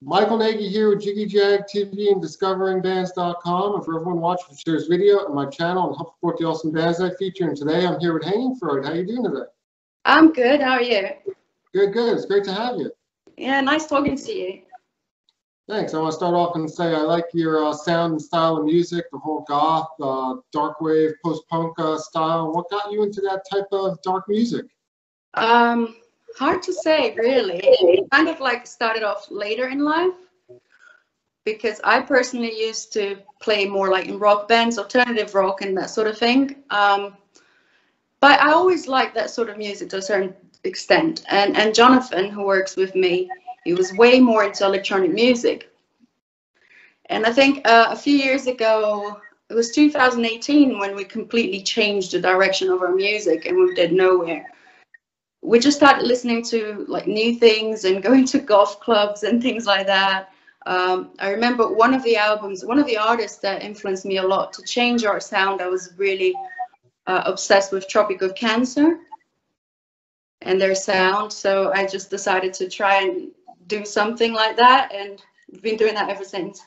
Michael Nagy here with Jiggy Jag TV and DiscoveringBands.com. And for everyone watching, share this video on my channel and help support the awesome bands I feature. And today I'm here with Hanging Freud. How you doing today? I'm good. How are you? Good, good. It's great to have you. Yeah, nice talking to you. Thanks. I want to start off and say I like your sound and style of music, the whole goth, dark wave, post-punk style. What got you into that type of dark music? Hard to say, really. It kind of like started off later in life because I personally used to play more like in rock bands, alternative rock and that sort of thing. But I always liked that sort of music to a certain extent. And Jonathan, who works with me, he was way more into electronic music. And I think a few years ago, it was 2018 when we completely changed the direction of our music and we did nowhere. We just started listening to like new things and going to golf clubs and things like that. I remember one of the artists that influenced me a lot to change our sound. I was really obsessed with Tropic of Cancer and their sound. So I just decided to try and do something like that, and we've been doing that ever since.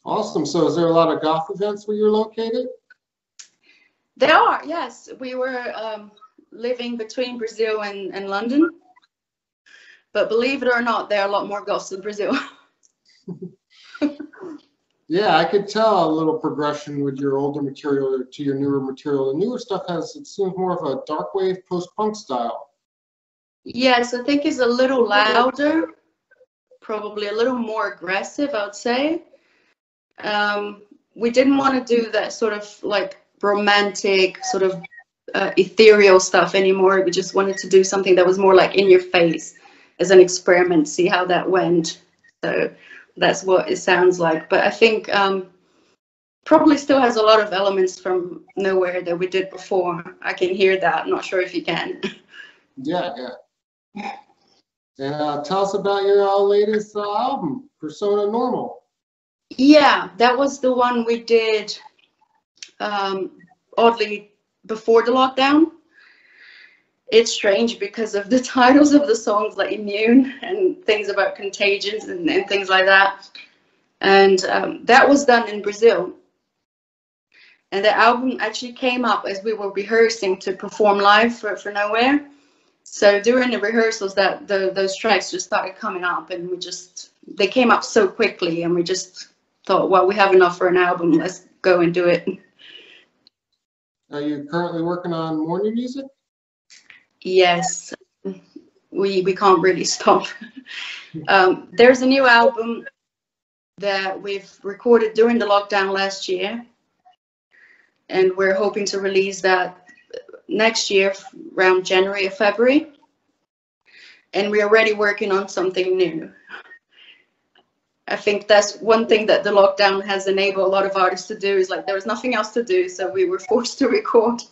Awesome. So is there a lot of goth events where you're located? There are, yes. We were living between Brazil and London, but believe it or not, there are a lot more goths in Brazil. Yeah, I could tell a little progression with your older material to your newer material. The newer stuff has, it seems, more of a dark wave post-punk style. Yes, I think it's a little louder, probably a little more aggressive, I would say. We didn't want to do that sort of like romantic sort of ethereal stuff anymore. We just wanted to do something that was more like in your face as an experiment, see how that went. So that's what it sounds like. But I think probably still has a lot of elements from Nowhere that we did before. I can hear that. I'm not sure if you can. Yeah, yeah. And tell us about your latest album, Persona Normal. Yeah, that was the one we did oddly before the lockdown. It's strange because of the titles of the songs, like Immune and things about contagions and things like that. And that was done in Brazil. And the album actually came up as we were rehearsing to perform live for Nowhere. So during the rehearsals, those tracks just started coming up, and they came up so quickly, and we just thought, well, we have enough for an album. Let's go and do it. Are you currently working on more new music? Yes, we can't really stop. There's a new album that we've recorded during the lockdown last year, and we're hoping to release that next year around January or February. And we're already working on something new. I think that's one thing that the lockdown has enabled a lot of artists to do, is like there was nothing else to do, so we were forced to record.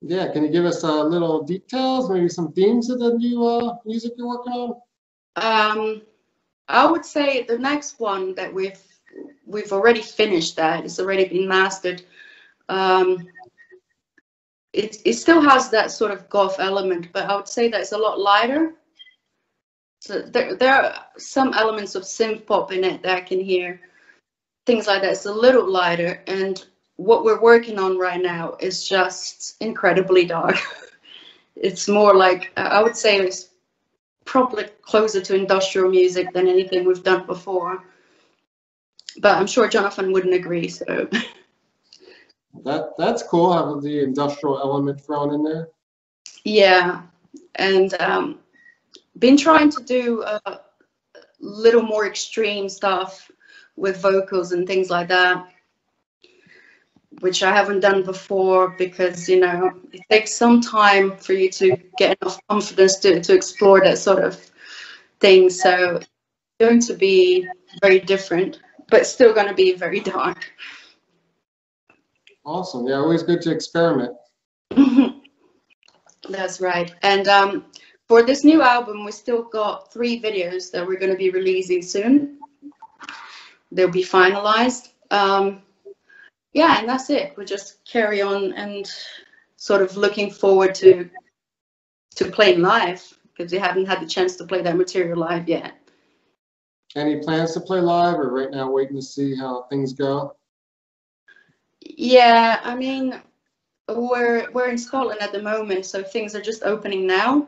Yeah, can you give us little details, maybe some themes of the new music you're working on? I would say the next one that we've already finished, that it's already been mastered. It still has that sort of goth element, but I would say that it's a lot lighter. So there are some elements of synth pop in it that I can hear, things like that. It's a little lighter, and what we're working on right now is just incredibly dark. It's more like, I would say it's probably closer to industrial music than anything we've done before. But I'm sure Jonathan wouldn't agree, so. That's cool, having the industrial element thrown in there. Yeah, and been trying to do a little more extreme stuff with vocals and things like that, which I haven't done before because, you know, it takes some time for you to get enough confidence to explore that sort of thing. So it's going to be very different, but still going to be very dark. Awesome. Yeah, always good to experiment. That's right. And for this new album, we still got 3 videos that we're going to be releasing soon. They'll be finalized. Yeah, and that's it. We'll just carry on and sort of looking forward to playing live, because we haven't had the chance to play that material live yet. Any plans to play live, or right now waiting to see how things go? Yeah, I mean, we're in Scotland at the moment, so things are just opening now.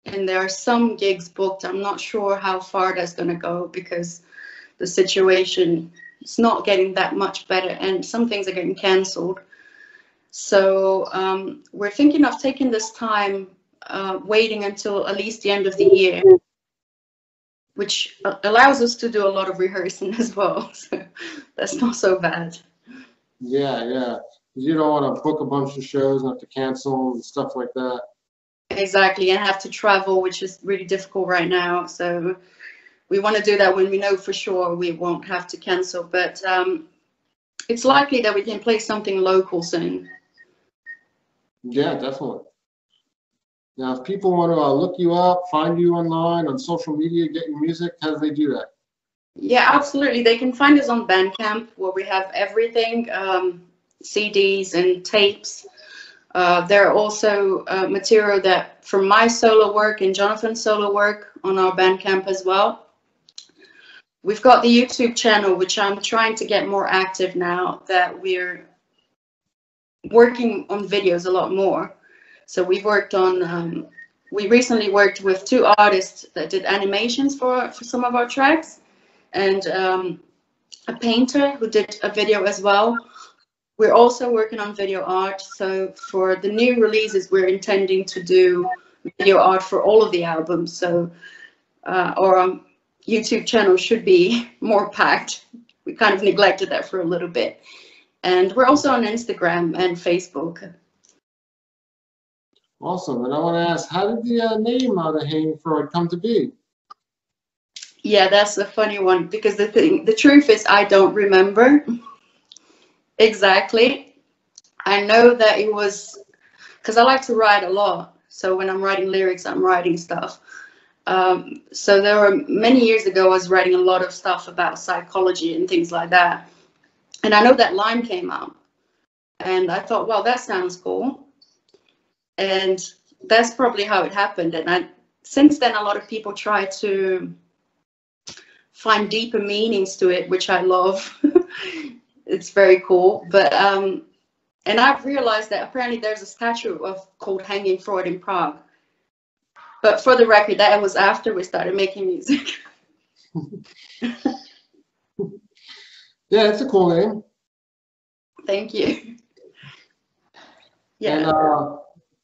And there are some gigs booked. I'm not sure how far that's going to go because the situation is not getting that much better, and some things are getting cancelled. So we're thinking of taking this time, waiting until at least the end of the year, which allows us to do a lot of rehearsing as well. So that's not so bad. Yeah, yeah. You don't want to book a bunch of shows and have to cancel and stuff like that. Exactly, and have to travel, which is really difficult right now. So we want to do that when we know for sure we won't have to cancel. But it's likely that we can play something local soon. Yeah, definitely. Now, if people want to look you up, find you online, on social media, get your music, how do they do that? Yeah, absolutely. They can find us on Bandcamp, where we have everything, CDs and tapes. There are also material that from my solo work and Jonathan's solo work on our Bandcamp as well. We've got the YouTube channel, which I'm trying to get more active now that we're working on videos a lot more. So we've worked on, we recently worked with 2 artists that did animations for some of our tracks, and a painter who did a video as well. We're also working on video art. So for the new releases, we're intending to do video art for all of the albums. So our YouTube channel should be more packed. We kind of neglected that for a little bit. And we're also on Instagram and Facebook. Awesome. And I want to ask, how did the name of the Hanging Freud come to be? Yeah, that's a funny one, because the truth is I don't remember exactly. I know that it was because I like to write a lot. So when I'm writing lyrics, I'm writing stuff. So there were many years ago, I was writing a lot of stuff about psychology and things like that. And I know that line came out. And I thought, well, that sounds cool. And that's probably how it happened. And since then, a lot of people try to find deeper meanings to it, which I love. It's very cool. But and I've realized that apparently there's a statue called Hanging Freud in Prague. But for the record, that was after we started making music. Yeah, it's a cool name. Thank you. Yeah.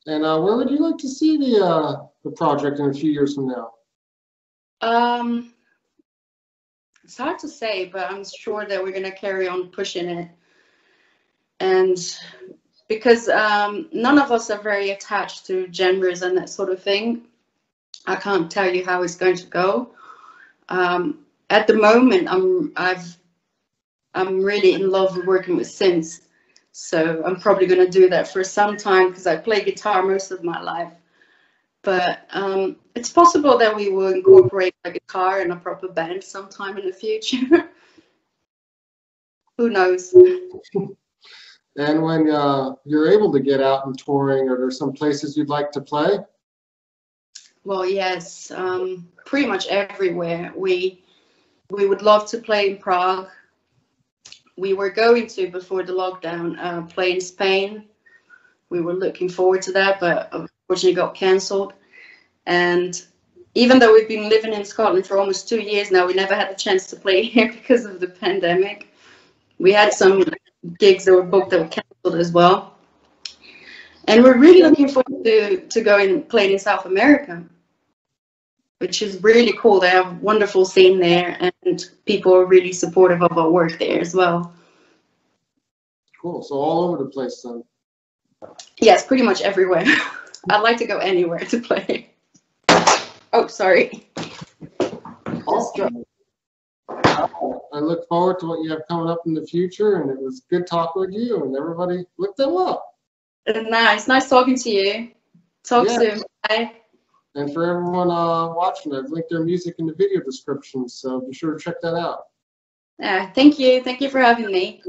And where would you like to see the project in a few years from now? It's hard to say, but I'm sure that we're going to carry on pushing it. And because none of us are very attached to genres and that sort of thing, I can't tell you how it's going to go. At the moment, I'm really in love with working with synths. So I'm probably going to do that for some time because I play guitar most of my life. But it's possible that we will incorporate a guitar in a proper band sometime in the future. Who knows? And when you're able to get out and touring, are there some places you'd like to play? Well, yes, pretty much everywhere. We would love to play in Prague. We were going to, before the lockdown, play in Spain. We were looking forward to that, but unfortunately got cancelled. And even though we've been living in Scotland for almost 2 years now, we never had the chance to play here because of the pandemic. We had some gigs that were booked that were cancelled as well. And we're really looking forward to going and playing in South America, which is really cool. They have a wonderful scene there, and people are really supportive of our work there as well. Cool. So all over the place then. Yes, pretty much everywhere. I'd like to go anywhere to play. Oh, sorry. Awesome. I look forward to what you have coming up in the future, and it was good talking with you, and everybody look them up. Nice talking to you. Talk soon. Bye. And for everyone watching, I've linked their music in the video description, so be sure to check that out. Thank you. Thank you for having me.